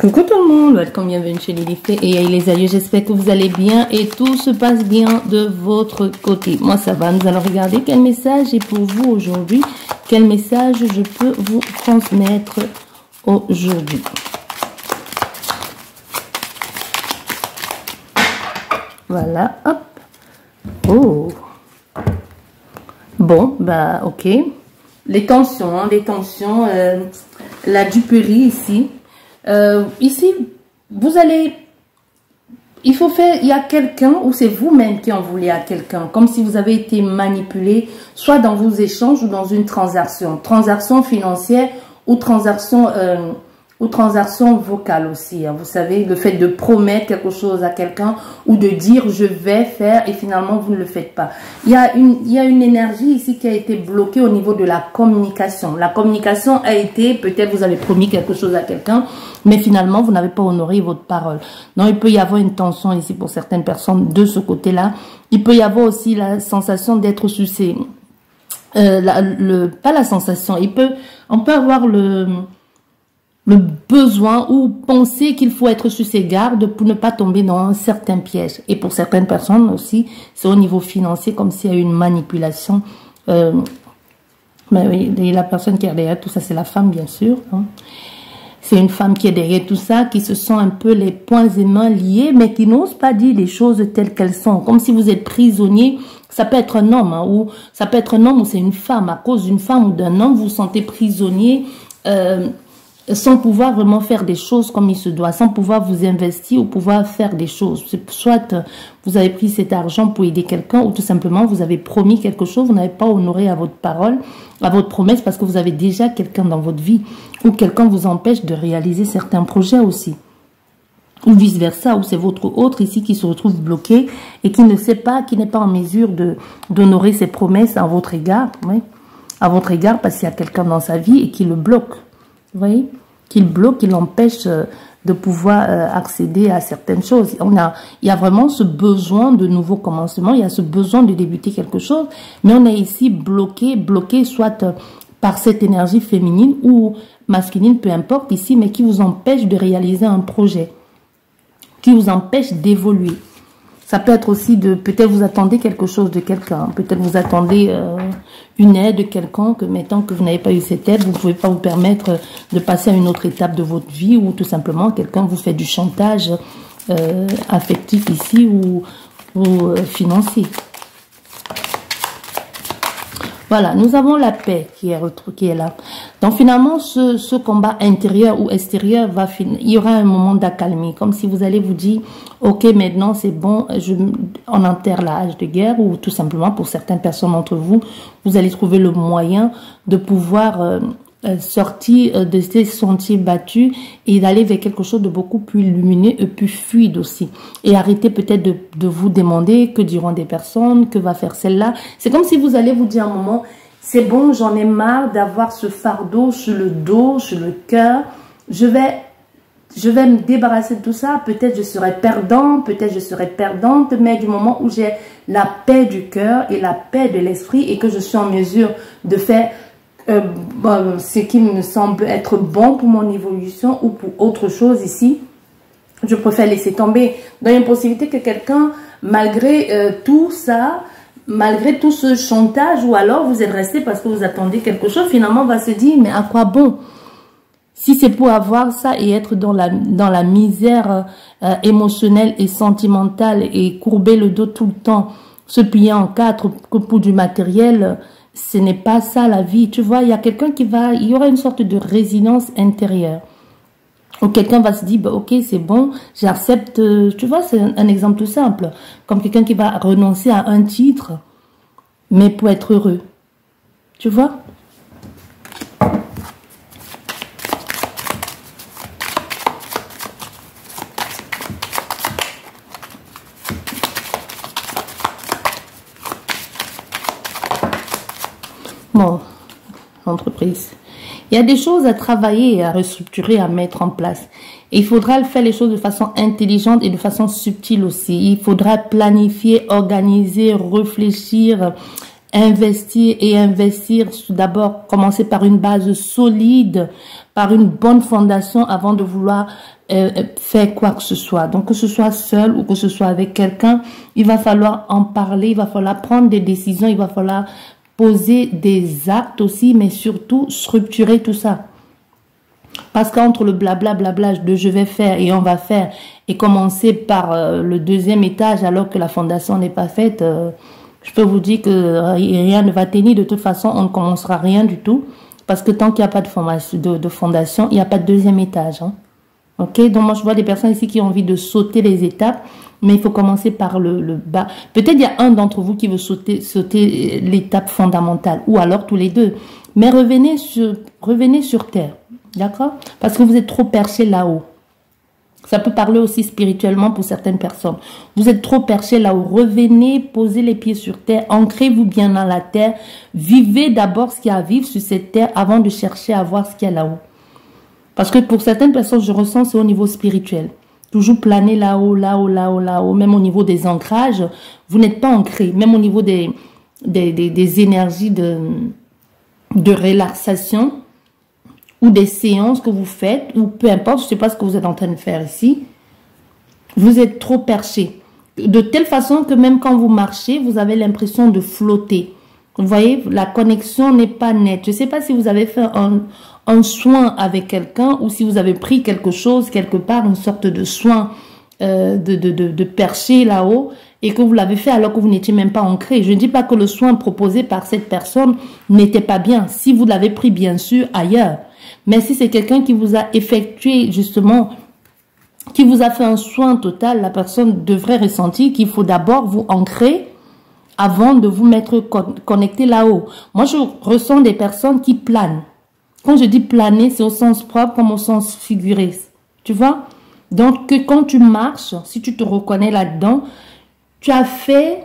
Coucou tout le monde, welcome, bienvenue chez Lily Fée et les alliés, j'espère que vous allez bien et tout se passe bien de votre côté. Moi ça va, nous allons regarder quel message est pour vous aujourd'hui, quel message je peux vous transmettre aujourd'hui. Voilà, hop. Oh. Bon, bah ok. Les tensions, la duperie ici. Ici, vous allez, il faut faire, il y a quelqu'un ou c'est vous-même qui en voulez à quelqu'un, comme si vous avez été manipulé, soit dans vos échanges ou dans une transaction financière ou transaction vocale aussi. Hein. Vous savez, le fait de promettre quelque chose à quelqu'un ou de dire je vais faire et finalement vous ne le faites pas. Il y a une énergie ici qui a été bloquée au niveau de la communication. La communication a été, peut-être vous avez promis quelque chose à quelqu'un, mais finalement vous n'avez pas honoré votre parole. Donc il peut y avoir une tension ici pour certaines personnes de ce côté-là. Il peut y avoir aussi la sensation d'être sucé. Pas la sensation, on peut avoir le besoin ou penser qu'il faut être sur ses gardes pour ne pas tomber dans un certain piège. Et pour certaines personnes aussi, c'est au niveau financier, comme s'il y a une manipulation. Mais oui, la personne qui est derrière tout ça, c'est la femme, bien sûr. Hein. C'est une femme qui est derrière tout ça, qui se sent un peu les poings et mains liés, mais qui n'ose pas dire les choses telles qu'elles sont. Comme si vous êtes prisonnier. Ça peut être un homme, hein, ou ça peut être un homme ou c'est une femme. À cause d'une femme ou d'un homme, vous vous sentez prisonnier, sans pouvoir vraiment faire des choses comme il se doit, sans pouvoir vous investir ou pouvoir faire des choses. Soit vous avez pris cet argent pour aider quelqu'un ou tout simplement vous avez promis quelque chose, vous n'avez pas honoré à votre parole, à votre promesse parce que vous avez déjà quelqu'un dans votre vie ou quelqu'un vous empêche de réaliser certains projets aussi. Ou vice versa, ou c'est votre autre ici qui se retrouve bloqué et qui ne sait pas, qui n'est pas en mesure d'honorer ses promesses à votre égard, oui, à votre égard parce qu'il y a quelqu'un dans sa vie et qui le bloque. Vous voyez, qu'il bloque, qu'il l'empêche de pouvoir accéder à certaines choses. Il y a vraiment ce besoin de nouveaux commencements, il y a ce besoin de débuter quelque chose, mais on est ici bloqué soit par cette énergie féminine ou masculine, peu importe ici, mais qui vous empêche de réaliser un projet, qui vous empêche d'évoluer. Ça peut être aussi peut-être vous attendez quelque chose de quelqu'un, peut-être vous attendez une aide de quelqu'un que maintenant que vous n'avez pas eu cette aide, vous ne pouvez pas vous permettre de passer à une autre étape de votre vie ou tout simplement quelqu'un vous fait du chantage affectif ici ou financier. Voilà, nous avons la paix qui est là. Donc finalement, ce combat intérieur ou extérieur va finir. Il y aura un moment d'accalmie, comme si vous allez vous dire, ok, maintenant c'est bon, on enterre la hache de guerre, ou tout simplement pour certaines personnes d'entre vous, vous allez trouver le moyen de pouvoir sortir de ces sentiers battus et d'aller vers quelque chose de beaucoup plus lumineux et plus fluide aussi. Et arrêtez peut-être de vous demander que diront des personnes, que va faire celle-là. C'est comme si vous allez vous dire à un moment, c'est bon, j'en ai marre d'avoir ce fardeau sur le dos, sur le cœur. Je vais me débarrasser de tout ça. Peut-être je serai perdant, peut-être je serai perdante, mais du moment où j'ai la paix du cœur et la paix de l'esprit et que je suis en mesure de faire ce qui me semble être bon pour mon évolution ou pour autre chose ici, je préfère laisser tomber. Donc il y a une possibilité que quelqu'un, malgré tout ça, malgré tout ce chantage, ou alors vous êtes resté parce que vous attendez quelque chose, finalement va se dire, mais à quoi bon? Si c'est pour avoir ça et être dans la misère émotionnelle et sentimentale et courber le dos tout le temps, se plier en quatre que pour du matériel, ce n'est pas ça la vie. Tu vois, il y a quelqu'un il y aura une sorte de résilience intérieure. Ou quelqu'un va se dire, bah, ok, c'est bon, j'accepte. Tu vois, c'est un exemple tout simple. Comme quelqu'un qui va renoncer à un titre, mais pour être heureux. Tu vois? Bon, entreprise. Il y a des choses à travailler, à restructurer, à mettre en place. Et il faudra faire les choses de façon intelligente et de façon subtile aussi. Il faudra planifier, organiser, réfléchir, investir et investir. D'abord, commencer par une base solide par une bonne fondation avant de vouloir faire quoi que ce soit. Donc, que ce soit seul ou que ce soit avec quelqu'un, il va falloir en parler, il va falloir prendre des décisions, il va falloir poser des actes aussi, mais surtout structurer tout ça. Parce qu'entre le blabla de je vais faire et on va faire et commencer par le deuxième étage alors que la fondation n'est pas faite, je peux vous dire que rien ne va tenir. De toute façon, on ne commencera rien du tout. Parce que tant qu'il n'y a pas de fondation, il n'y a pas de deuxième étage. Hein. Ok, donc moi je vois des personnes ici qui ont envie de sauter les étapes, mais il faut commencer par le bas. Peut-être il y a un d'entre vous qui veut sauter l'étape fondamentale, ou alors tous les deux. Mais revenez sur terre, d'accord? Parce que vous êtes trop perché là-haut. Ça peut parler aussi spirituellement pour certaines personnes. Vous êtes trop perché là-haut. Revenez, posez les pieds sur terre, ancrez-vous bien dans la terre. Vivez d'abord ce qu'il y a à vivre sur cette terre avant de chercher à voir ce qu'il y a là-haut. Parce que pour certaines personnes, je ressens, c'est au niveau spirituel. Toujours planer là-haut, là-haut, là-haut, là-haut. Même au niveau des ancrages, vous n'êtes pas ancré. Même au niveau des énergies de relaxation, ou des séances que vous faites, ou peu importe, je ne sais pas ce que vous êtes en train de faire ici, vous êtes trop perché. De telle façon que même quand vous marchez, vous avez l'impression de flotter. Vous voyez, la connexion n'est pas nette. Je ne sais pas si vous avez fait un soin avec quelqu'un ou si vous avez pris quelque chose, quelque part, une sorte de soin de percher là-haut et que vous l'avez fait alors que vous n'étiez même pas ancré. Je ne dis pas que le soin proposé par cette personne n'était pas bien. Si vous l'avez pris, bien sûr, ailleurs. Mais si c'est quelqu'un qui vous a effectué justement, qui vous a fait un soin total, la personne devrait ressentir qu'il faut d'abord vous ancrer avant de vous mettre connecté là-haut. Moi, je ressens des personnes qui planent. Quand je dis planer, c'est au sens propre comme au sens figuré. Tu vois? Donc, que quand tu marches, si tu te reconnais là-dedans, tu as fait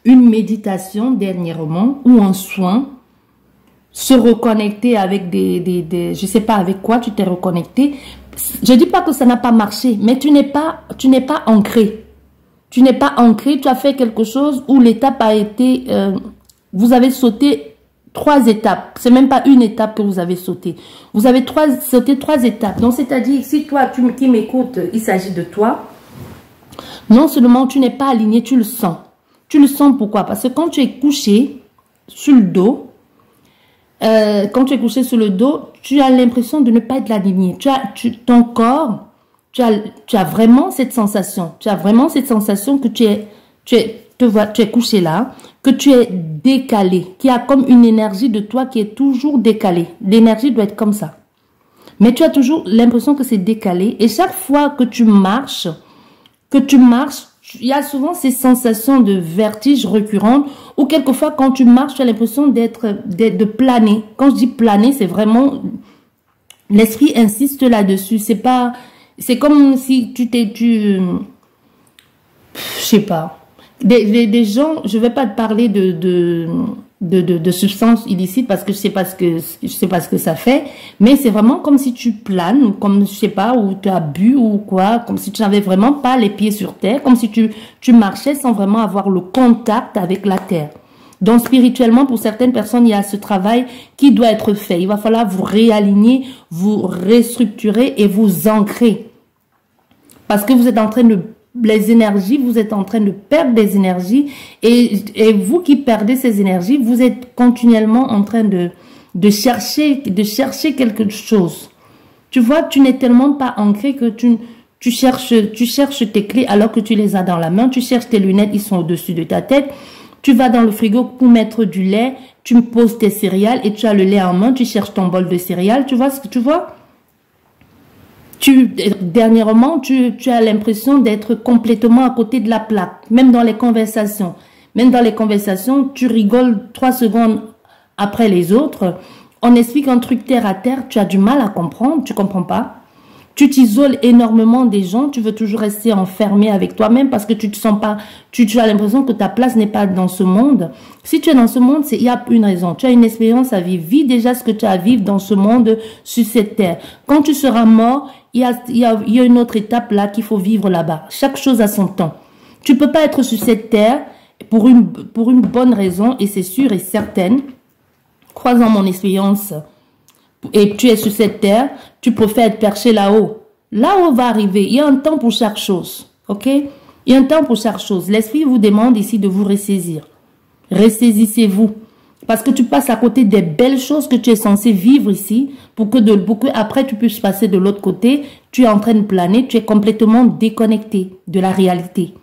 une méditation dernièrement ou un soin, se reconnecter avec je sais pas avec quoi tu t'es reconnecté. Je dis pas que ça n'a pas marché, mais tu n'es pas ancré. Tu n'es pas ancré, tu as fait quelque chose où l'étape a été, vous avez sauté 3 étapes. C'est même pas une étape que vous avez sauté. Vous avez sauté 3 étapes. Donc, c'est-à-dire, si toi, qui m'écoutes, il s'agit de toi, non seulement tu n'es pas aligné, tu le sens. Tu le sens pourquoi? Parce que quand tu es couché sur le dos, tu as l'impression de ne pas être aligné. Ton corps, tu as vraiment cette sensation. Tu as vraiment cette sensation que tu es couché là, que tu es décalé, qu'il y a comme une énergie de toi qui est toujours décalée. L'énergie doit être comme ça. Mais tu as toujours l'impression que c'est décalé. Et chaque fois que tu marches, il y a souvent ces sensations de vertige récurrentes ou quelquefois quand tu marches, tu as l'impression de planer. Quand je dis planer, c'est vraiment, l'esprit insiste là-dessus. C'est comme si je sais pas. Des gens, je vais pas te parler de substances illicites parce que je sais pas ce que ça fait, mais c'est vraiment comme si tu planes, comme je sais pas, ou tu as bu ou quoi, comme si tu n'avais vraiment pas les pieds sur terre, comme si tu marchais sans vraiment avoir le contact avec la terre. Donc spirituellement, pour certaines personnes, il y a ce travail qui doit être fait. Il va falloir vous réaligner, vous restructurer et vous ancrer. Parce que vous êtes en train de vous êtes en train de perdre des énergies et vous qui perdez ces énergies, vous êtes continuellement en train de chercher quelque chose. Tu vois, tu n'es tellement pas ancré que tu cherches tes clés alors que tu les as dans la main, tu cherches tes lunettes, ils sont au-dessus de ta tête. Tu vas dans le frigo pour mettre du lait, tu me poses tes céréales et tu as le lait en main, tu cherches ton bol de céréales, tu vois ce que tu vois? Dernièrement, tu as l'impression d'être complètement à côté de la plaque, même dans les conversations. Même dans les conversations, tu rigoles 3 secondes après les autres. On explique un truc terre à terre, tu as du mal à comprendre, tu comprends pas. Tu t'isoles énormément des gens, tu veux toujours rester enfermé avec toi-même parce que tu te sens pas, tu as l'impression que ta place n'est pas dans ce monde. Si tu es dans ce monde, il y a une raison. Tu as une expérience à vivre. Vis déjà ce que tu as à vivre dans ce monde, sur cette terre. Quand tu seras mort, il y a une autre étape là qu'il faut vivre là-bas. Chaque chose a son temps. Tu peux pas être sur cette terre pour une bonne raison et c'est sûr et certain, croisant mon expérience et tu es sur cette terre, tu préfères être perché là-haut. Là-haut va arriver. Il y a un temps pour chaque chose. Ok? Il y a un temps pour chaque chose. L'esprit vous demande ici de vous ressaisir. Ressaisissez-vous. Parce que tu passes à côté des belles choses que tu es censé vivre ici pour que après tu puisses passer de l'autre côté. Tu es en train de planer, tu es complètement déconnecté de la réalité.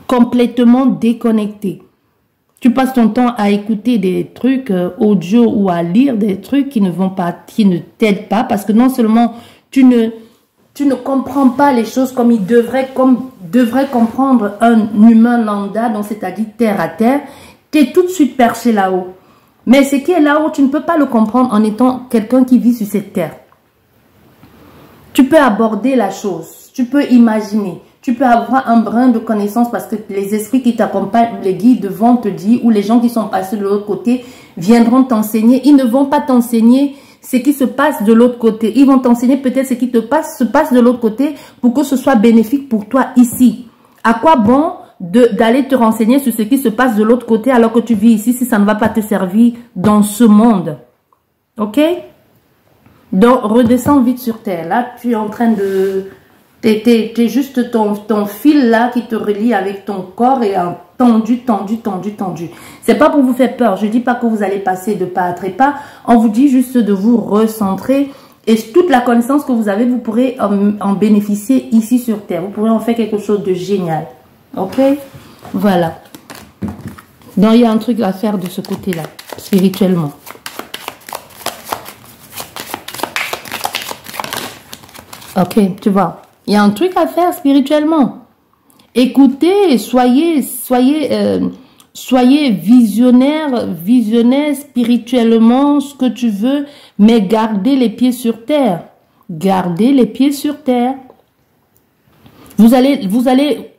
Complètement déconnecté. Tu passes ton temps à écouter des trucs audio ou à lire des trucs qui ne t'aident pas parce que non seulement tu ne comprends pas les choses comme devrait comprendre un humain lambda, donc c'est-à-dire terre à terre. Tu es tout de suite perché là-haut. Mais ce qui est là-haut, tu ne peux pas le comprendre en étant quelqu'un qui vit sur cette terre. Tu peux aborder la chose, tu peux imaginer, tu peux avoir un brin de connaissance parce que les esprits qui t'accompagnent, les guides vont te dire, ou les gens qui sont passés de l'autre côté viendront t'enseigner. Ils ne vont pas t'enseigner ce qui se passe de l'autre côté. Ils vont t'enseigner peut-être ce qui se passe de l'autre côté pour que ce soit bénéfique pour toi ici. À quoi bon d'aller te renseigner sur ce qui se passe de l'autre côté alors que tu vis ici si ça ne va pas te servir dans ce monde? Ok? Donc, redescends vite sur terre. Là, tu es en train de... T'es juste ton fil là qui te relie avec ton corps et tendu. C'est pas pour vous faire peur. Je dis pas que vous allez passer de pas à trépas. On vous dit juste de vous recentrer. Et toute la connaissance que vous avez, vous pourrez en bénéficier ici sur terre. Vous pourrez en faire quelque chose de génial. Ok? Voilà. Donc, il y a un truc à faire de ce côté-là, spirituellement. Ok, tu vois. Il y a un truc à faire spirituellement. Écoutez, soyez visionnaire spirituellement, ce que tu veux, mais gardez les pieds sur terre. Gardez les pieds sur terre.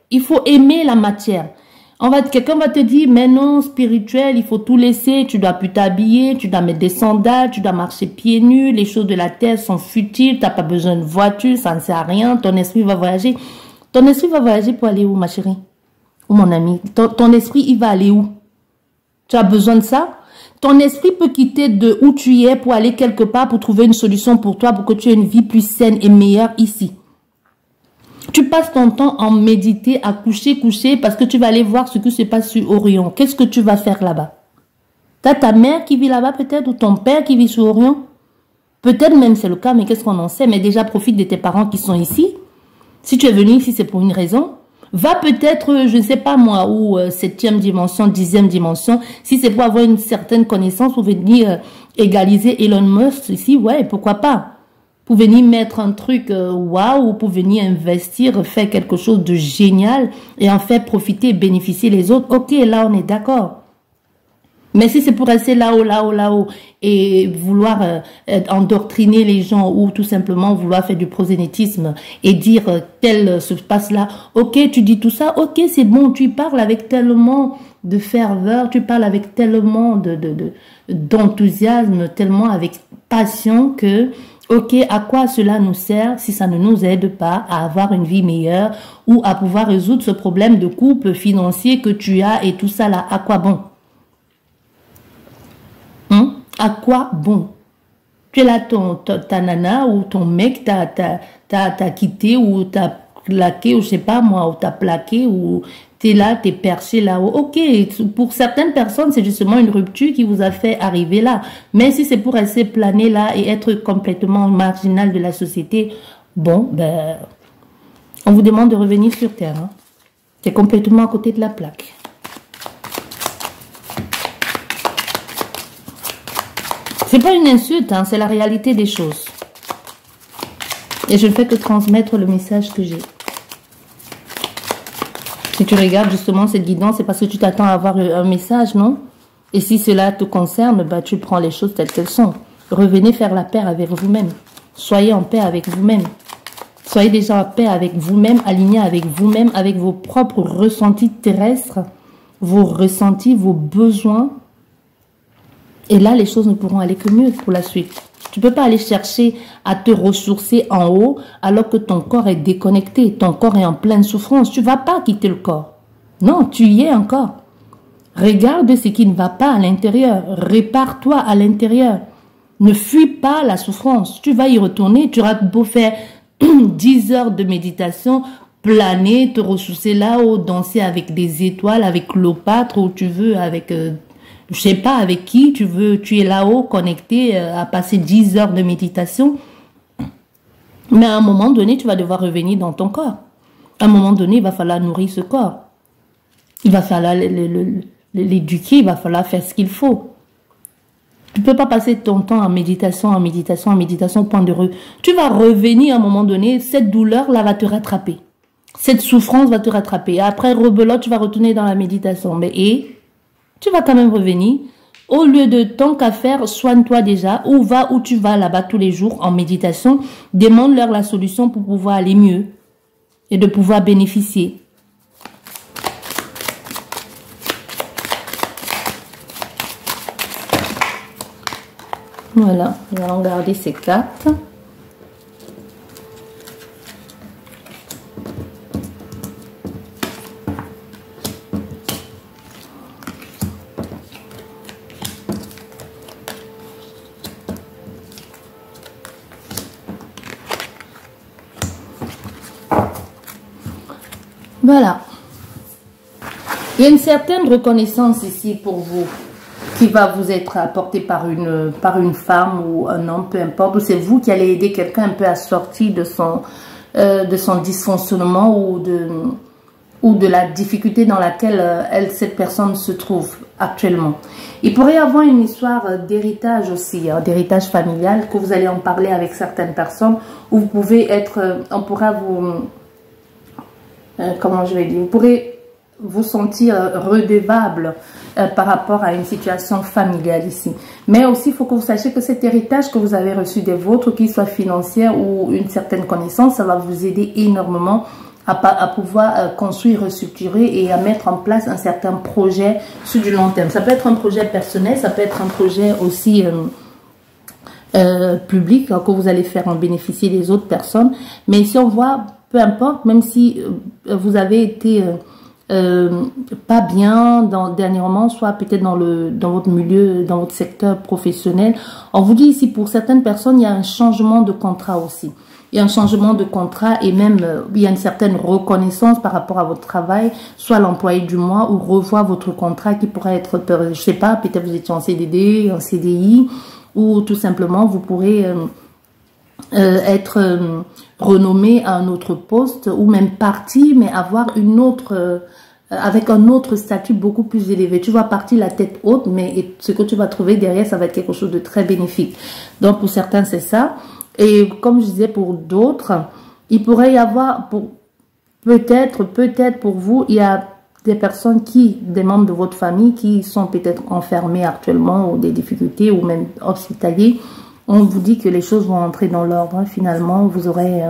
Il faut aimer la matière. Quelqu'un va te dire, mais non, spirituel, il faut tout laisser, tu dois plus t'habiller, tu dois mettre des sandales, tu dois marcher pieds nus, les choses de la terre sont futiles, tu n'as pas besoin de voiture, ça ne sert à rien, ton esprit va voyager. Ton esprit va voyager pour aller où, ma chérie? Ou mon ami? Ton esprit, il va aller où? Tu as besoin de ça? Ton esprit peut quitter de où tu es pour aller quelque part, pour trouver une solution pour toi, pour que tu aies une vie plus saine et meilleure ici. Tu passes ton temps en méditer, à coucher, parce que tu vas aller voir ce qui se passe sur Orion. Qu'est-ce que tu vas faire là-bas? Tu as ta mère qui vit là-bas peut-être, ou ton père qui vit sur Orion? Peut-être même c'est le cas, mais qu'est-ce qu'on en sait? Mais déjà, profite de tes parents qui sont ici. Si tu es venu ici, c'est pour une raison. Va peut-être, je ne sais pas moi, ou 7e dimension, 10e dimension. Si c'est pour avoir une certaine connaissance, pour venir égaliser Elon Musk ici, ouais, pourquoi pas? Pour venir mettre un truc waouh, pour venir investir, faire quelque chose de génial et en faire profiter et bénéficier les autres. Ok, là on est d'accord. Mais si c'est pour rester là-haut et vouloir endoctriner les gens ou tout simplement vouloir faire du prosélytisme et dire tel se passe là, ok, tu dis tout ça, ok, c'est bon, tu parles avec tellement de ferveur, tu parles avec tellement d'enthousiasme, tellement avec passion que... Ok, à quoi cela nous sert si ça ne nous aide pas à avoir une vie meilleure ou à pouvoir résoudre ce problème de couple financier que tu as et tout ça là? À quoi bon? À quoi bon? Tu es là, ta nana ou ton mec t'a quitté ou t'a plaqué ou je sais pas moi, ou t'a plaqué ou t'es là, t'es perché là-haut. Ok, pour certaines personnes, c'est justement une rupture qui vous a fait arriver là. Mais si c'est pour rester planer là et être complètement marginal de la société, bon, ben, on vous demande de revenir sur terre. Hein. C'est complètement à côté de la plaque. C'est pas une insulte, hein, c'est la réalité des choses. Et je ne fais que transmettre le message que j'ai. Si tu regardes justement cette guidance, c'est parce que tu t'attends à avoir un message, non? Et si cela te concerne, bah, tu prends les choses telles qu'elles sont. Revenez faire la paix avec vous-même. Soyez en paix avec vous-même. Soyez déjà en paix avec vous-même, alignés avec vous-même, avec vos propres ressentis terrestres, vos ressentis, vos besoins. Et là, les choses ne pourront aller que mieux pour la suite. Tu ne peux pas aller chercher à te ressourcer en haut alors que ton corps est déconnecté, ton corps est en pleine souffrance. Tu ne vas pas quitter le corps. Non, tu y es encore. Regarde ce qui ne va pas à l'intérieur. Répare-toi à l'intérieur. Ne fuis pas la souffrance. Tu vas y retourner. Tu auras beau faire 10 heures de méditation, planer, te ressourcer là-haut, danser avec des étoiles, avec Cléopâtre, où tu veux, avec, je sais pas avec qui tu veux, tu es là-haut connecté à passer 10 heures de méditation. Mais à un moment donné, tu vas devoir revenir dans ton corps. À un moment donné, il va falloir nourrir ce corps. Il va falloir l'éduquer, il va falloir faire ce qu'il faut. Tu peux pas passer ton temps en méditation, au point de Tu vas revenir à un moment donné, cette douleur-là va te rattraper. Cette souffrance va te rattraper. Après, rebelote, tu vas retourner dans la méditation. Mais tu vas quand même revenir. Au lieu de tant qu'à faire, soigne-toi déjà. Ou va où tu vas là-bas tous les jours en méditation. Demande-leur la solution pour pouvoir aller mieux et de pouvoir bénéficier. Voilà, nous allons garder ces cartes. Voilà. Il y a une certaine reconnaissance ici pour vous qui va vous être apportée par une femme ou un homme, peu importe. Ou c'est vous qui allez aider quelqu'un un peu à sortir de son dysfonctionnement ou de la difficulté dans laquelle cette personne se trouve actuellement. Il pourrait y avoir une histoire d'héritage aussi, hein, d'héritage familial, que vous allez en parler avec certaines personnes, où vous pouvez être, on pourra vous... comment je vais dire, vous pourrez vous sentir redevable par rapport à une situation familiale ici. Mais aussi, il faut que vous sachiez que cet héritage que vous avez reçu des vôtres, qu'il soit financier ou une certaine connaissance, ça va vous aider énormément à pouvoir construire, restructurer et à mettre en place un certain projet sur du long terme. Ça peut être un projet personnel, ça peut être un projet aussi... public, que vous allez faire en bénéficier les autres personnes. Mais si on voit, peu importe, même si vous avez été pas bien dernièrement, soit peut-être dans votre milieu, dans votre secteur professionnel, on vous dit ici, pour certaines personnes, il y a un changement de contrat aussi. Il y a un changement de contrat et même il y a une certaine reconnaissance par rapport à votre travail, soit l'employé du mois ou revoir votre contrat qui pourrait être, je sais pas, peut-être vous étiez en CDD, en CDI, ou tout simplement vous pourrez être renommé à un autre poste ou même parti, mais avoir une autre, avec un autre statut beaucoup plus élevé. Tu vas partir la tête haute, mais ce que tu vas trouver derrière, ça va être quelque chose de très bénéfique. Donc pour certains, c'est ça. Et comme je disais, pour d'autres, il pourrait y avoir, peut-être pour vous, il y a des personnes des membres de votre famille qui sont peut-être enfermés actuellement ou des difficultés ou même hospitaliers. On vous dit que les choses vont entrer dans l'ordre. Finalement, vous aurez,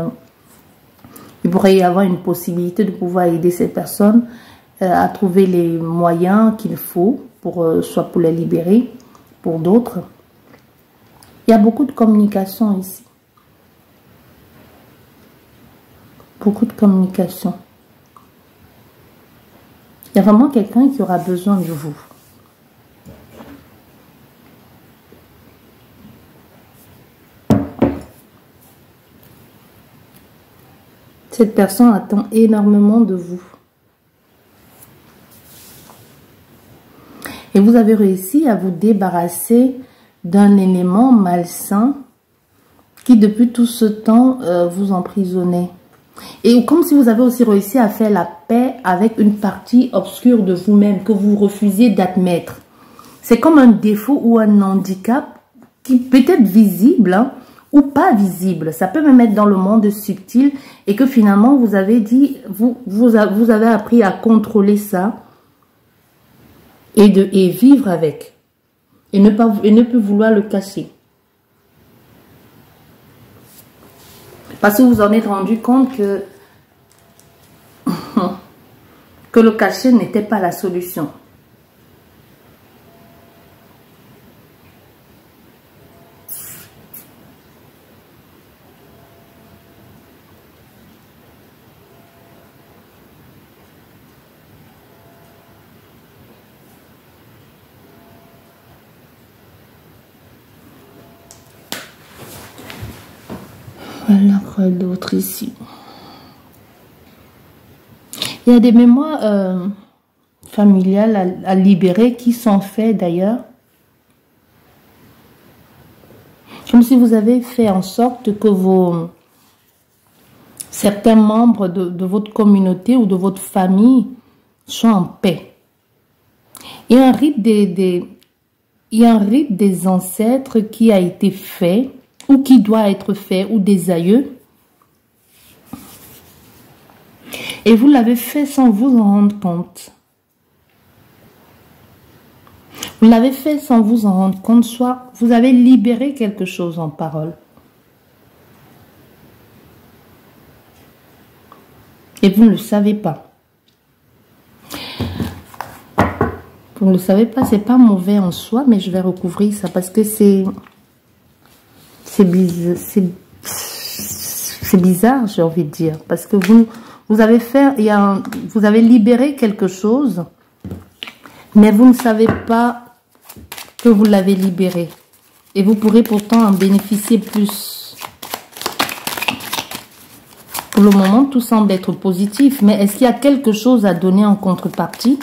il pourrait y avoir une possibilité de pouvoir aider ces personnes à trouver les moyens qu'il faut soit pour les libérer, pour d'autres. Il y a beaucoup de communication ici. Beaucoup de communication. Il y a vraiment quelqu'un qui aura besoin de vous. Cette personne attend énormément de vous. Et vous avez réussi à vous débarrasser d'un élément malsain qui depuis tout ce temps vous emprisonnait. Et comme si vous avez aussi réussi à faire la paix avec une partie obscure de vous-même que vous refusiez d'admettre. C'est comme un défaut ou un handicap qui peut être visible hein, ou pas visible. Ça peut même être dans le monde subtil et que finalement vous avez dit, vous avez appris à contrôler ça et vivre avec et ne plus vouloir le cacher. Parce que vous en êtes rendu compte que le cacher n'était pas la solution. Voilà, quoi d'autre ici? Il y a des mémoires familiales à libérer qui sont faits d'ailleurs. Comme si vous avez fait en sorte que certains membres de votre communauté ou de votre famille soient en paix. Il y a un rite des ancêtres qui a été fait ou qui doit être fait, ou des aïeux. Et vous l'avez fait sans vous en rendre compte. Vous l'avez fait sans vous en rendre compte, soit vous avez libéré quelque chose en parole. Et vous ne le savez pas. Vous ne le savez pas, c'est pas mauvais en soi, mais je vais recouvrir ça parce que c'est bizarre, j'ai envie de dire. Parce que vous avez fait, vous avez libéré quelque chose, mais vous ne savez pas que vous l'avez libéré. Et vous pourrez pourtant en bénéficier plus. Pour le moment, tout semble être positif, mais est-ce qu'il y a quelque chose à donner en contrepartie?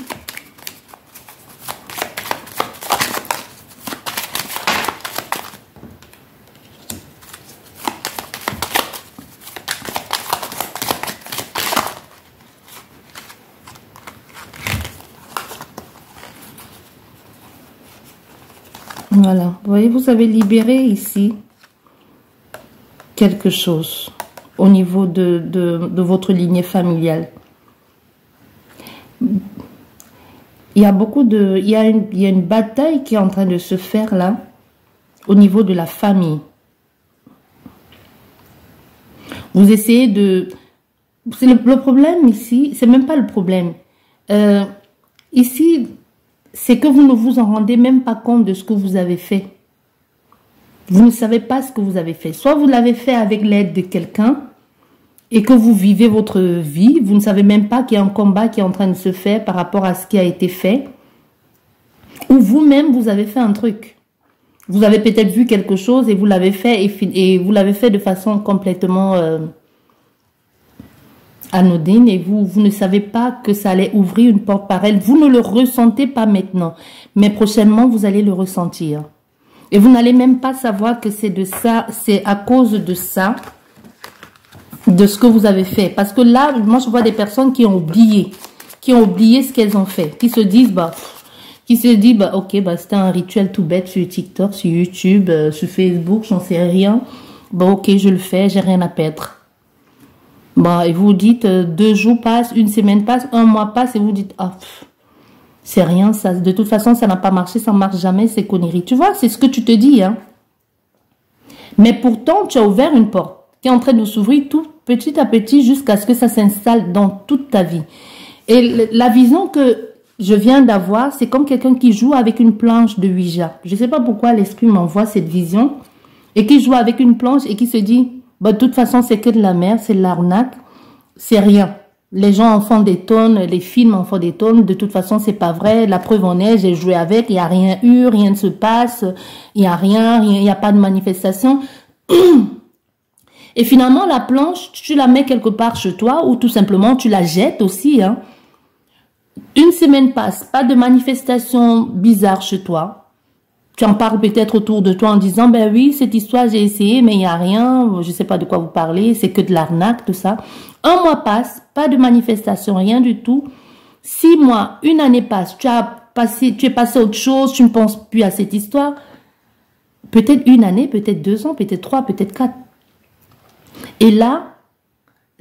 Voilà, vous voyez, vous avez libéré ici quelque chose au niveau de votre lignée familiale. Il y a il y a une bataille qui est en train de se faire là, au niveau de la famille. Vous essayez de... Le problème ici, c'est même pas le problème. Ici... c'est que vous ne vous en rendez même pas compte de ce que vous avez fait. Vous ne savez pas ce que vous avez fait. Soit vous l'avez fait avec l'aide de quelqu'un et que vous vivez votre vie. Vous ne savez même pas qu'il y a un combat qui est en train de se faire par rapport à ce qui a été fait. Ou vous-même, vous avez fait un truc. Vous avez peut-être vu quelque chose et vous l'avez fait et vous l'avez fait de façon complètement... anodine et vous ne savez pas que ça allait ouvrir une porte par elle. Vous ne le ressentez pas maintenant, mais prochainement, vous allez le ressentir. Et vous n'allez même pas savoir que c'est de ça, c'est à cause de ça, de ce que vous avez fait. Parce que là, moi, je vois des personnes qui ont oublié ce qu'elles ont fait, qui se disent, ok, c'était un rituel tout bête sur TikTok, sur YouTube, sur Facebook, j'en sais rien. Bon, ok, je le fais, j'ai rien à perdre. Bon, et vous dites, 2 jours passent, 1 semaine passe, 1 mois passe, et vous dites, ah, c'est rien, ça, de toute façon, ça n'a pas marché, ça ne marche jamais, c'est connerie. Tu vois, c'est ce que tu te dis, hein. Mais pourtant, tu as ouvert une porte qui est en train de s'ouvrir tout petit à petit jusqu'à ce que ça s'installe dans toute ta vie. Et la vision que je viens d'avoir, c'est comme quelqu'un qui joue avec une planche de Ouija. Je ne sais pas pourquoi l'esprit m'envoie cette vision, et qui joue avec une planche et qui se dit, bah, de toute façon, c'est que de la merde, c'est de l'arnaque, c'est rien. Les gens en font des tonnes, les films en font des tonnes, de toute façon, c'est pas vrai. La preuve en est, j'ai joué avec, il n'y a rien eu, rien ne se passe, il n'y a rien, il n'y a pas de manifestation. Et finalement, la planche, tu la mets quelque part chez toi ou tout simplement, tu la jettes aussi. Hein. 1 semaine passe, pas de manifestation bizarre chez toi. Tu en parles peut-être autour de toi en disant, ben oui, cette histoire, j'ai essayé, mais il n'y a rien, je ne sais pas de quoi vous parlez, c'est que de l'arnaque, tout ça. 1 mois passe, pas de manifestation, rien du tout. 6 mois, 1 année passe, tu es passé à autre chose, tu ne penses plus à cette histoire. Peut-être 1 année, peut-être 2 ans, peut-être 3, peut-être 4. Et là,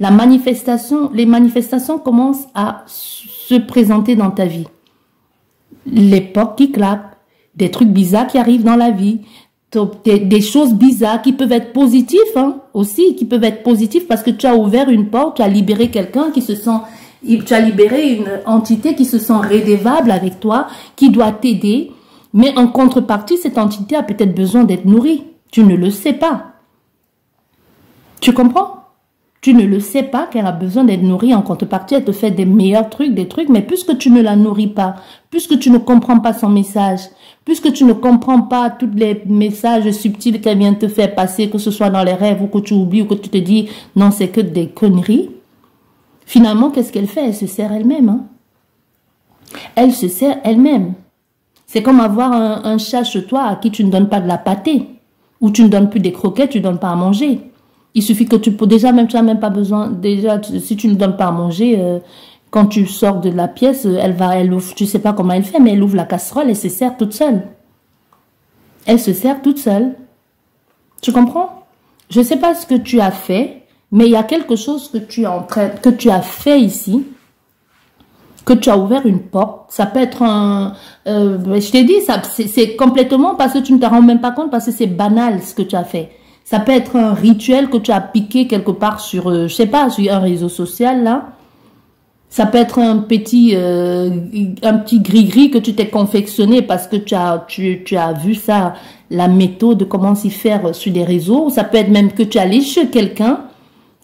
les manifestations commencent à se présenter dans ta vie. Les portes qui claquent, des trucs bizarres qui arrivent dans la vie, des choses bizarres qui peuvent être positives hein, aussi, qui peuvent être positives parce que tu as ouvert une porte, tu as libéré quelqu'un qui se sent, tu as libéré une entité qui se sent redevable avec toi, qui doit t'aider, mais en contrepartie, cette entité a peut-être besoin d'être nourrie. Tu ne le sais pas. Tu comprends? Tu ne le sais pas qu'elle a besoin d'être nourrie. En contrepartie, elle te fait des meilleurs trucs, des trucs. Mais puisque tu ne la nourris pas, puisque tu ne comprends pas son message, puisque tu ne comprends pas tous les messages subtils qu'elle vient te faire passer, que ce soit dans les rêves ou que tu oublies ou que tu te dis non, c'est que des conneries. Finalement, qu'est-ce qu'elle fait? Elle se sert elle-même. Hein? Elle se sert elle-même. C'est comme avoir un chat chez toi à qui tu ne donnes pas de la pâtée. Ou tu ne donnes plus des croquettes, tu ne donnes pas à manger. Il suffit que tu peux déjà, même tu n'as même pas besoin, déjà, si tu ne donnes pas à manger, quand tu sors de la pièce, elle ouvre, tu sais pas comment elle fait, mais elle ouvre la casserole et se sert toute seule. Elle se sert toute seule. Tu comprends? Je sais pas ce que tu as fait, mais il y a quelque chose que tu as fait ici, que tu as ouvert une porte. Ça peut être je t'ai dit, c'est complètement parce que tu ne te rends même pas compte, parce que c'est banal ce que tu as fait. Ça peut être un rituel que tu as piqué quelque part sur, je sais pas, sur un réseau social, là. Ça peut être un petit gris-gris que tu t'es confectionné parce que tu as vu ça, la méthode de comment s'y faire sur des réseaux. Ça peut être même que tu es allé chez quelqu'un,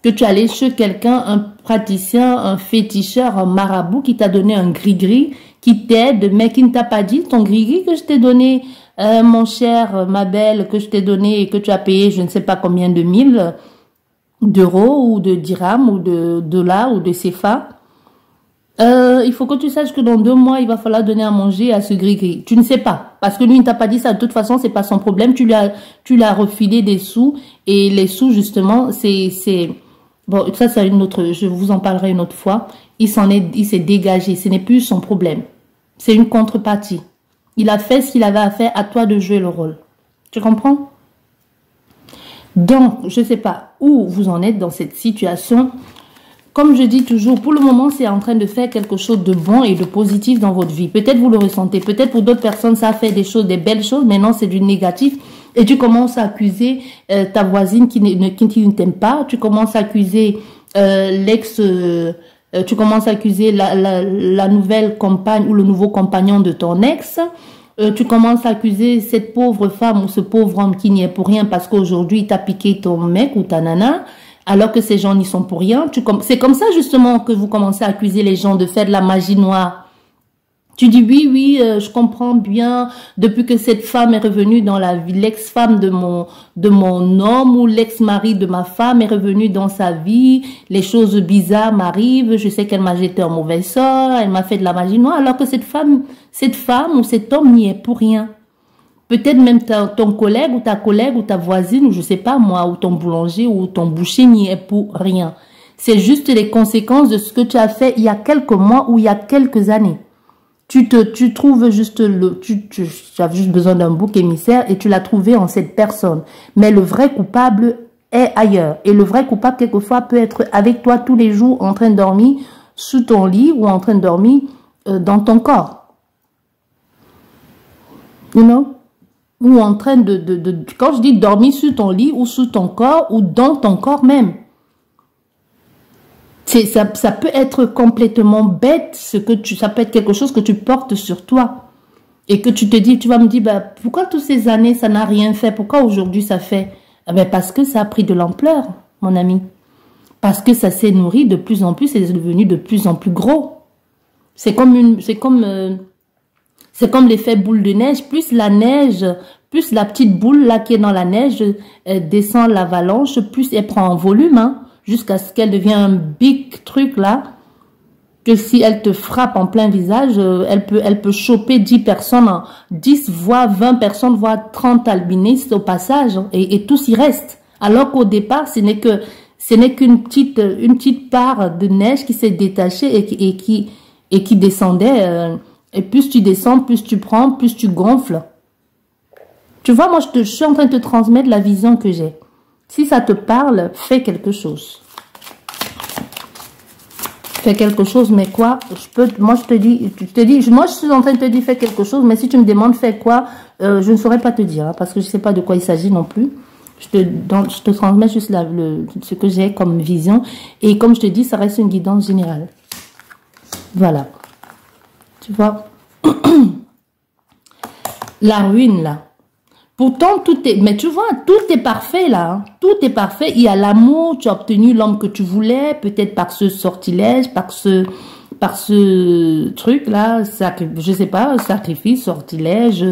un praticien, un féticheur, un marabout qui t'a donné un gris-gris, qui t'aide, mais qui ne t'a pas dit ton gris-gris que je t'ai donné, mon cher, ma belle, que je t'ai donné et que tu as payé je ne sais pas combien de mille d'euros ou de dirhams ou de dollars ou de CFA. Il faut que tu saches que dans 2 mois, il va falloir donner à manger à ce gris-gris. Tu ne sais pas. Parce que lui, il ne t'a pas dit ça. De toute façon, c'est pas son problème. Tu lui as refilé des sous. Et les sous, justement, bon, ça, c'est une autre, je vous en parlerai une autre fois. Il s'est dégagé. Ce n'est plus son problème. C'est une contrepartie. Il a fait ce qu'il avait à faire, à toi de jouer le rôle. Tu comprends? Donc, je ne sais pas où vous en êtes dans cette situation. Comme je dis toujours, pour le moment, c'est en train de faire quelque chose de bon et de positif dans votre vie. Peut-être vous le ressentez. Peut-être pour d'autres personnes, ça a fait des choses, des belles choses. Mais non, c'est du négatif. Et tu commences à accuser ta voisine qui ne t'aime pas. Tu commences à accuser tu commences à accuser la nouvelle compagne ou le nouveau compagnon de ton ex. Tu commences à accuser cette pauvre femme ou ce pauvre homme qui n'y est pour rien parce qu'aujourd'hui, il t'a piqué ton mec ou ta nana, alors que ces gens n'y sont pour rien. C'est comme ça justement que vous commencez à accuser les gens de faire de la magie noire. Tu dis oui, je comprends bien, depuis que cette femme est revenue dans la vie, l'ex-femme de mon homme ou l'ex-mari de ma femme est revenu dans sa vie, les choses bizarres m'arrivent, je sais qu'elle m'a jeté un mauvais sort, elle m'a fait de la magie noire, alors que cette femme ou cet homme n'y est pour rien. Peut-être même ton collègue ou ta voisine, ou je sais pas moi, ou ton boulanger ou ton boucher n'y est pour rien. C'est juste les conséquences de ce que tu as fait il y a quelques mois ou il y a quelques années. Tu trouves juste tu as juste besoin d'un bouc émissaire et tu l'as trouvé en cette personne. Mais le vrai coupable est ailleurs. Et le vrai coupable, quelquefois, peut être avec toi tous les jours en train de dormir sous ton lit ou en train de dormir dans ton corps. You know? Ou en train quand je dis dormir sous ton lit ou sous ton corps ou dans ton corps même. Ça peut être complètement bête, ça peut être quelque chose que tu portes sur toi. Et que tu vas me dire, bah, pourquoi toutes ces années ça n'a rien fait? Pourquoi aujourd'hui ça fait? Eh ben parce que ça a pris de l'ampleur, mon ami. Parce que ça s'est nourri de plus en plus et c'est devenu de plus en plus gros. C'est comme l'effet boule de neige. Plus la neige, plus la petite boule là qui est dans la neige descend l'avalanche, plus elle prend en volume, hein. Jusqu'à ce qu'elle devienne un big truc là, que si elle te frappe en plein visage, elle peut choper 10 personnes, 10 voire 20 personnes, voire 30 albinistes au passage, et tous y restent. Alors qu'au départ, ce n'est qu'une petite part de neige qui s'est détachée et qui descendait, et plus tu descends, plus tu prends, plus tu gonfles. Tu vois, moi je suis en train de te transmettre la vision que j'ai. Si ça te parle, fais quelque chose. Fais quelque chose, mais quoi? Moi, je te dis, moi, je suis en train de te dire, fais quelque chose, mais si tu me demandes, fais quoi? Je ne saurais pas te dire, hein, parce que je ne sais pas de quoi il s'agit non plus. Je te transmets juste ce que j'ai comme vision. Et comme je te dis, ça reste une guidance générale. Voilà. Tu vois? La ruine, là. Pourtant, tout est... Mais tu vois, tout est parfait là. Hein. Tout est parfait. Il y a l'amour, tu as obtenu l'homme que tu voulais, peut-être par ce sortilège, par ce truc là, je sais pas, sacrifice, sortilège,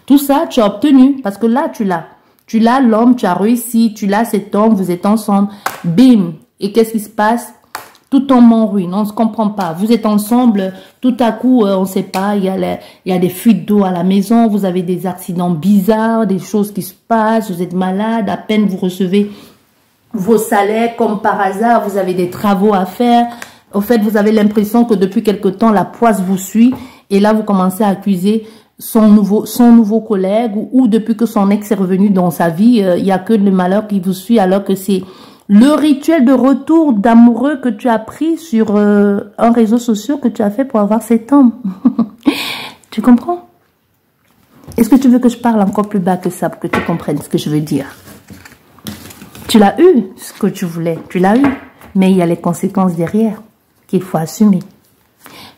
tout ça, tu as obtenu. Parce que là, tu l'as. Tu l'as, l'homme, tu as réussi, tu l'as, cet homme, vous êtes ensemble. Bim. Et qu'est-ce qui se passe? Tout tombe en ruine, on ne se comprend pas. Vous êtes ensemble, tout à coup, on ne sait pas, il y a des fuites d'eau à la maison, vous avez des accidents bizarres, des choses qui se passent, vous êtes malade, à peine vous recevez vos salaires, comme par hasard, vous avez des travaux à faire. Au fait, vous avez l'impression que depuis quelque temps, la poisse vous suit, et là, vous commencez à accuser son nouveau collègue, ou depuis que son ex est revenu dans sa vie, il n'y a que le malheur qui vous suit, alors que c'est le rituel de retour d'amoureux que tu as pris sur un réseau social que tu as fait pour avoir cet homme. Tu comprends? Est-ce que tu veux que je parle encore plus bas que ça pour que tu comprennes ce que je veux dire? Tu l'as eu, ce que tu voulais, tu l'as eu. Mais il y a les conséquences derrière qu'il faut assumer.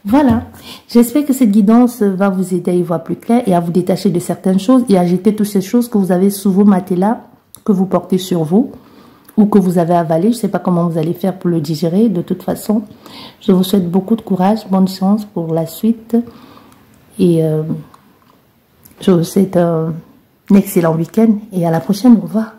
Voilà. J'espère que cette guidance va vous aider à y voir plus clair et à vous détacher de certaines choses et à jeter toutes ces choses que vous avez sous vos matelas, que vous portez sur vous, ou que vous avez avalé. Je ne sais pas comment vous allez faire pour le digérer. De toute façon, je vous souhaite beaucoup de courage, bonne chance pour la suite. Et je vous souhaite un excellent week-end. Et à la prochaine, au revoir.